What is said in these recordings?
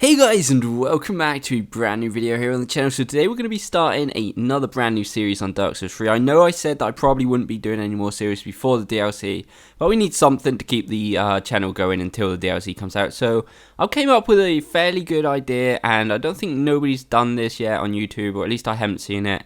Hey guys, and welcome back to a brand new video here on the channel. So today we're going to be starting another brand new series on Dark Souls 3. I know I said that I probably wouldn't be doing any more series before the DLC, but we need something to keep the channel going until the DLC comes out. So I came up with a fairly good idea, and I don't think nobody's done this yet on YouTube, or at least I haven't seen it.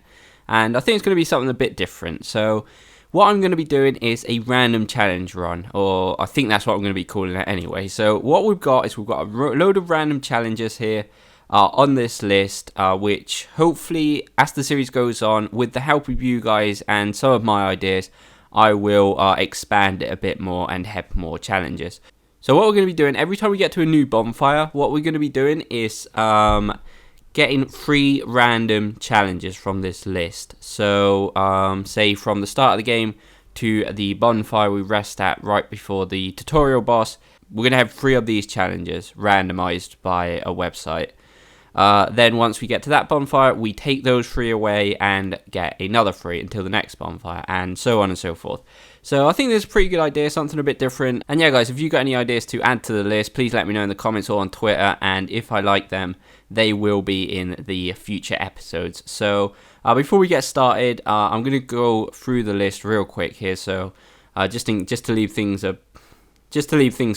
And I think it's going to be something a bit different. So what I'm going to be doing is a random challenge run, or I think that's what I'm going to be calling it anyway. So what we've got is we've got a load of random challenges here on this list, which hopefully as the series goes on, with the help of you guys and some of my ideas, I will expand it a bit more and have more challenges. So what we're going to be doing, every time we get to a new bonfire, what we're going to be doing is getting 3 random challenges from this list. So say from the start of the game to the bonfire we rest at right before the tutorial boss, we're going to have 3 of these challenges randomized by a website. Then once we get to that bonfire, we take those 3 away and get another 3 until the next bonfire, and so on and so forth. So I think this is a pretty good idea, something a bit different. And yeah guys, if you've got any ideas to add to the list, please let me know in the comments or on Twitter, and if I like them, they will be in the future episodes. So before we get started, I'm going to go through the list real quick here, so just to leave things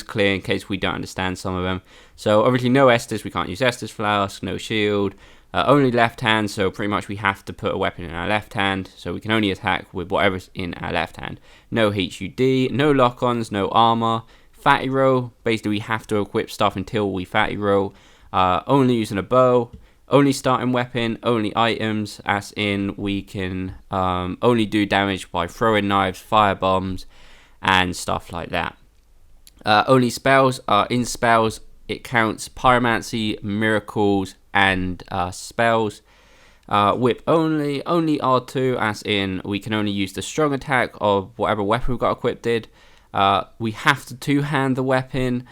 clear in case we don't understand some of them. So obviously no Estus, we can't use Estus Flask, no shield, only left hand, so pretty much we have to put a weapon in our left hand, so we can only attack with whatever's in our left hand. No HUD, no lock-ons, no armor, fatty row, basically we have to equip stuff until we fatty row, only using a bow, only starting weapon, only items, as in we can only do damage by throwing knives, fire bombs, and stuff like that. Only spells, in spells it counts pyromancy, miracles, and spells. Whip only R2, as in we can only use the strong attack of whatever weapon we've got equipped. We have to two-hand the weapon.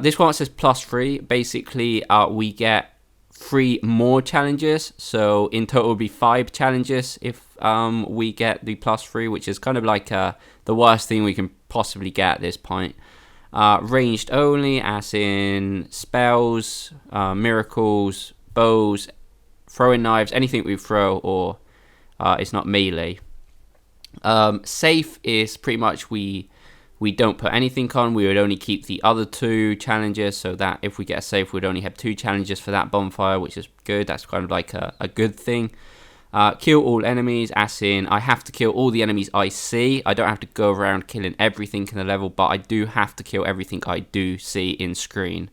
This one says +3. Basically, we get 3 more challenges, so in total it will be 5 challenges if we get the +3, which is kind of like the worst thing we can possibly get at this point. Ranged only, as in spells, miracles, bows, throwing knives, anything we throw, or it's not melee. Safe is pretty much we don't put anything on. We would only keep the other 2 challenges, so that if we get a safe, we'd only have 2 challenges for that bonfire, which is good. That's kind of like a good thing. Kill all enemies, as in I have to kill all the enemies I see. I don't have to go around killing everything in the level, but I do have to kill everything I do see in screen.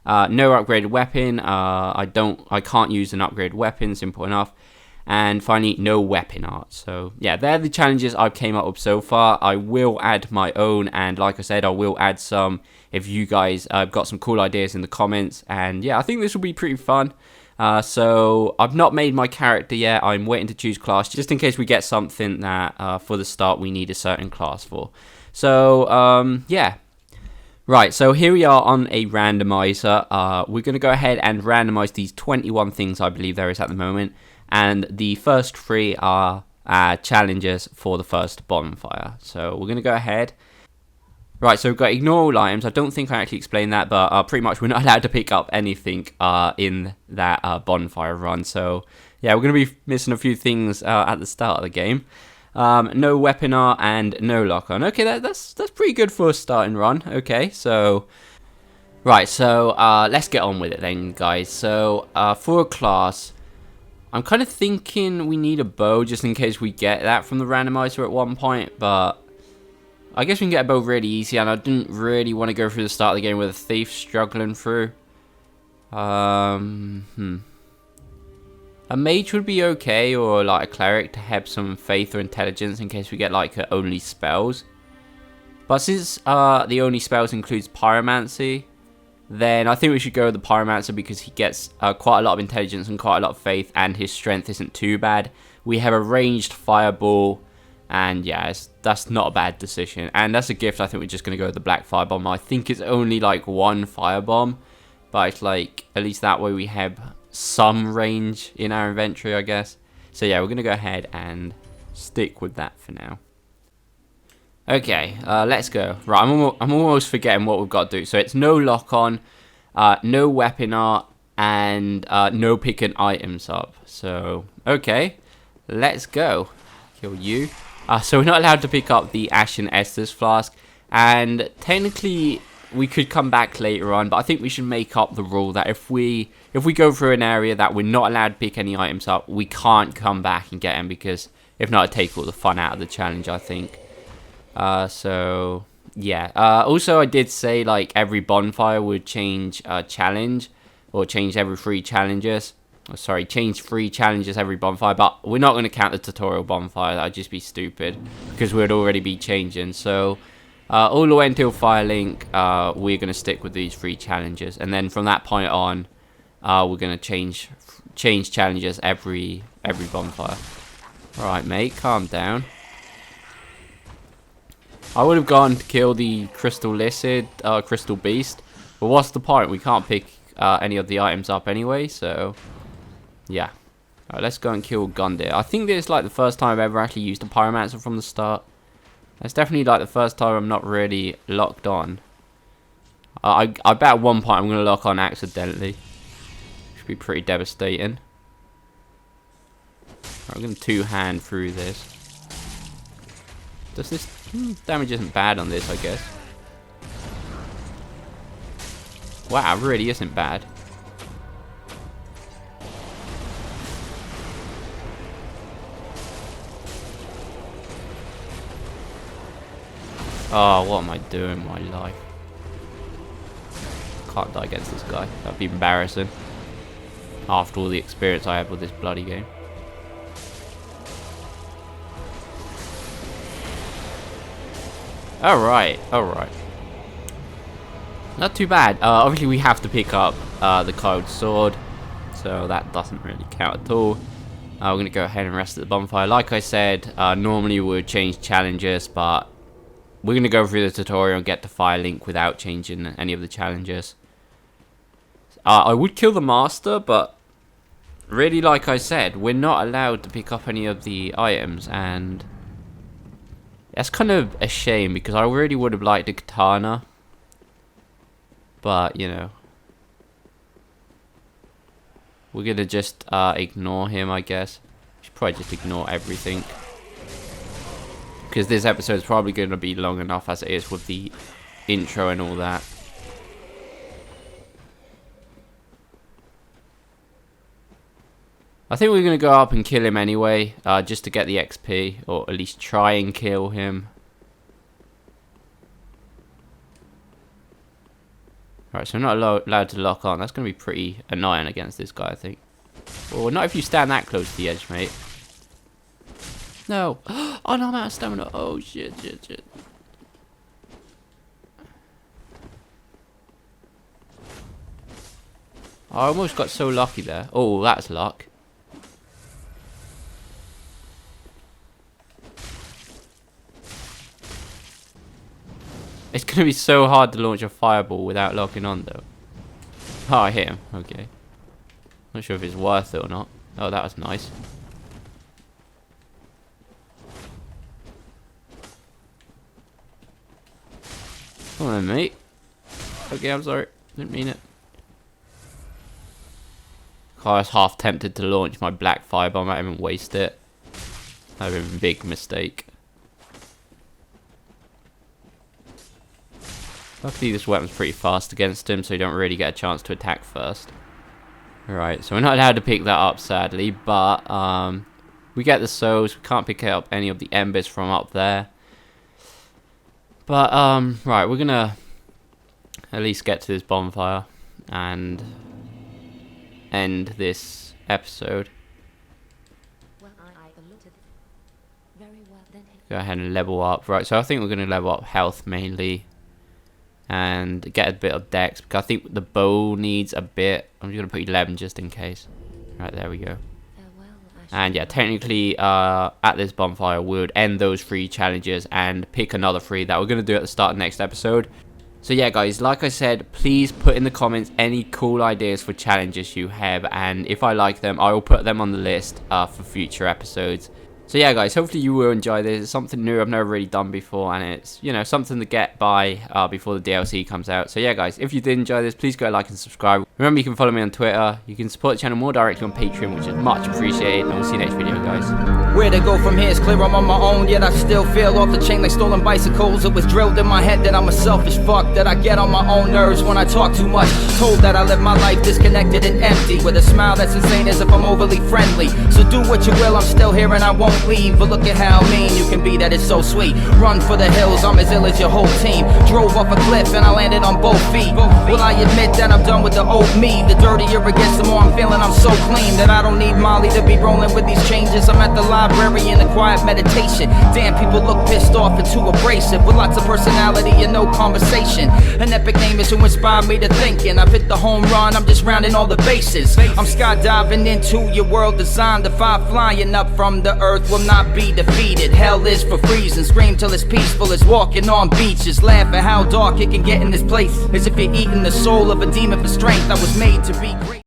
No upgraded weapon. I can't use an upgraded weapon, simple enough. And finally, no weapon art. So yeah, they're the challenges I've came up with so far. I will add my own, and like I said, I will add some if you guys got some cool ideas in the comments. And yeah, I think this will be pretty fun. So I've not made my character yet. I'm waiting to choose class just in case we get something that for the start we need a certain class for. So yeah. Right, so here we are on a randomizer. We're going to go ahead and randomize these 21 things I believe there is at the moment. And the first 3 are challenges for the first bonfire. So we're going to go ahead. Right, so we've got ignore all items. I don't think I actually explained that, but pretty much we're not allowed to pick up anything in that bonfire run. So yeah, we're going to be missing a few things at the start of the game. No weapon art and no lock-on. Okay, that's pretty good for a starting run. Okay, so right, so let's get on with it then, guys. So for a class, I'm kind of thinking we need a bow just in case we get that from the randomizer at one point, but I guess we can get a bow really easy, and I didn't really want to go through the start of the game with a thief struggling through. A mage would be okay, or like a cleric to have some faith or intelligence in case we get like only spells. But since the only spells includes pyromancy, then I think we should go with the pyromancer because he gets quite a lot of intelligence and quite a lot of faith, and his strength isn't too bad. We have a ranged fireball, and yeah, that's not a bad decision. And that's a gift. I think we're just going to go with the black firebomb. I think it's only like 1 firebomb, but it's like at least that way we have some range in our inventory, I guess. So yeah, we're going to go ahead and stick with that for now. Okay, let's go. Right, I'm almost forgetting what we've got to do. So it's no lock on. no weapon art, and no picking items up. So, okay, let's go. Kill you. So we're not allowed to pick up the Ashen Estus flask, and technically we could come back later on, but I think we should make up the rule that if we go through an area that we're not allowed to pick any items up, we can't come back and get them, because if not, it'd take all the fun out of the challenge, I think. So yeah. Also, I did say like every bonfire would change challenge, or change every 3 challenges. Oh, sorry, change 3 challenges every bonfire, but we're not going to count the tutorial bonfire. That would just be stupid, because we'd already be changing. So all the way until Firelink, we're going to stick with these 3 challenges, and then from that point on, we're going to change challenges every bonfire. All right, mate, calm down. I would have gone to kill the Crystal Lizard, Crystal Beast, but what's the point? We can't pick any of the items up anyway, so yeah. Alright, let's go and kill Gundyr. I think this is like the first time I've ever actually used a Pyromancer from the start. It's definitely like the first time I'm not really locked on. I bet at one point I'm going to lock on accidentally. Should be pretty devastating. Right, I'm going to 2-hand through this. Does this... damage isn't bad on this, I guess. Wow, really isn't bad. Oh, what am I doing with my life? Can't die against this guy. That'd be embarrassing. After all the experience I have with this bloody game. Alright, alright. Not too bad. Obviously we have to pick up the Coiled Sword, so that doesn't really count at all. We're going to go ahead and rest at the bonfire. Like I said, normally we would change challenges, but we're going to go through the tutorial and get to Firelink without changing any of the challenges. I would kill the Master, but really, like I said, we're not allowed to pick up any of the items, and that's kind of a shame, because I really would have liked a katana. But, you know, we're going to just ignore him, I guess. Should probably just ignore everything, because this episode is probably going to be long enough as it is with the intro and all that. I think we're going to go up and kill him anyway, just to get the XP, or at least try and kill him. Alright, so we're not allowed to lock on. That's going to be pretty annoying against this guy, I think. Well, not if you stand that close to the edge, mate. No. Oh, no, I'm out of stamina. Oh, shit. I almost got so lucky there. Oh, that's luck. It's going to be so hard to launch a fireball without locking on, though. Oh, I hit him. Okay. Not sure if it's worth it or not. Oh, that was nice. Come on, mate. Okay, I'm sorry. Didn't mean it. I was half tempted to launch my black firebomb. I haven't wasted it. That would have been a big mistake. Luckily this weapon's pretty fast against him, so you don't really get a chance to attack first. Alright, so we're not allowed to pick that up, sadly, but we get the souls. We can't pick up any of the embers from up there. But, right, we're gonna at least get to this bonfire and end this episode. Go ahead and level up. Right, so I think we're gonna level up health mainly and get a bit of dex, because I think the bow needs a bit. I'm just going to put 11 just in case. Right, there we go. And yeah, technically at this bonfire we would end those 3 challenges and pick another 3 that we're going to do at the start of the next episode. So yeah guys, like I said, please put in the comments any cool ideas for challenges you have, and if I like them I will put them on the list for future episodes. So yeah guys, hopefully you will enjoy this. It's something new I've never really done before, and it's, you know, something to get by before the DLC comes out. So yeah guys, if you did enjoy this, please go like and subscribe. Remember, you can follow me on Twitter. You can support the channel more directly on Patreon, which is much appreciated, and we'll see you next video guys. Where to go from here is clear, I'm on my own, yet I still feel off the chain like stolen bicycles. It was drilled in my head that I'm a selfish fuck, that I get on my own nerves when I talk too much. Told that I live my life disconnected and empty, with a smile that's insane as if I'm overly friendly. So do what you will, I'm still here and I won't leave. But look at how mean you can be, that is so sweet. Run for the hills, I'm as ill as your whole team. Drove off a cliff and I landed on both feet. Will I admit that I'm done with the old me? The dirtier it gets, the more I'm feeling I'm so clean, that I don't need Molly to be rolling with these changes. I'm at the library in a quiet meditation. Damn, people look pissed off and too abrasive, with lots of personality and no conversation. An epic name is who inspired me to thinking. I've hit the home run, I'm just rounding all the bases. I'm skydiving into your world, designed to fly, flying up from the earth will not be defeated. Hell is for freezing, scream till it's peaceful as walking on beaches. Laugh at how dark it can get in this place, as if you're eating the soul of a demon for strength. I was made to be great.